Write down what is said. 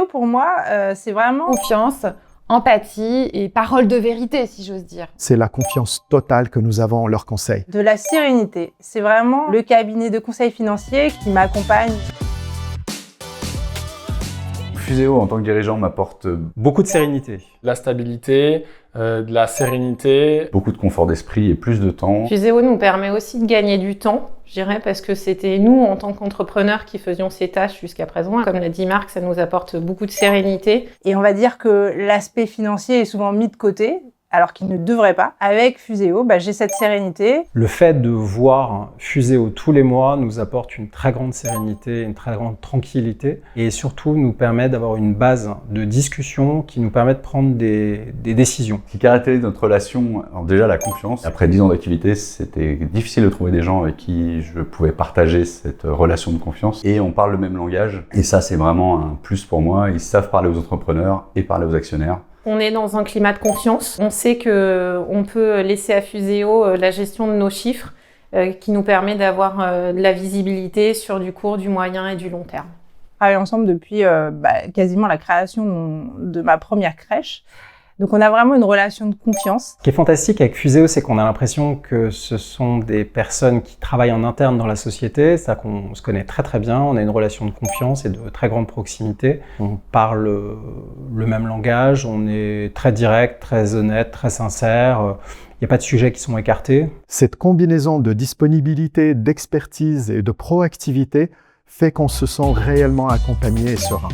Fuseo, pour moi, c'est vraiment Confiance, empathie et parole de vérité, si j'ose dire. C'est la confiance totale que nous avons en leurs conseils. de la sérénité. C'est vraiment le cabinet de conseil financier qui m'accompagne. Fuseo, en tant que dirigeant, m'apporte Beaucoup de sérénité. La stabilité, de la sérénité. beaucoup de confort d'esprit et plus de temps. Fuseo nous permet aussi de gagner du temps, je dirais, parce que c'était nous, en tant qu'entrepreneurs, qui faisions ces tâches jusqu'à présent. Comme l'a dit Marc, ça nous apporte beaucoup de sérénité. Et on va dire que l'aspect financier est souvent mis de côté, alors qu'il ne devrait pas. Avec Fuseo, j'ai cette sérénité. Le fait de voir Fuseo tous les mois nous apporte une très grande sérénité, une très grande tranquillité et surtout nous permet d'avoir une base de discussion qui nous permet de prendre des décisions. Ce qui caractérise notre relation, alors déjà la confiance. Après 10 ans d'activité, c'était difficile de trouver des gens avec qui je pouvais partager cette relation de confiance. Et on parle le même langage. Et ça, c'est vraiment un plus pour moi. Ils savent parler aux entrepreneurs et parler aux actionnaires. On est dans un climat de confiance. On sait qu'on peut laisser à Fuseo la gestion de nos chiffres qui nous permet d'avoir de la visibilité sur du court, du moyen et du long terme. On travaille ensemble depuis quasiment la création de ma première crèche. Donc on a vraiment une relation de confiance. Ce qui est fantastique avec Fuseo, c'est qu'on a l'impression que ce sont des personnes qui travaillent en interne dans la société, c'est-à-dire qu'on se connaît très très bien, on a une relation de confiance et de très grande proximité. On parle le même langage, on est très direct, très honnête, très sincère. Il n'y a pas de sujets qui sont écartés. Cette combinaison de disponibilité, d'expertise et de proactivité fait qu'on se sent réellement accompagné et serein.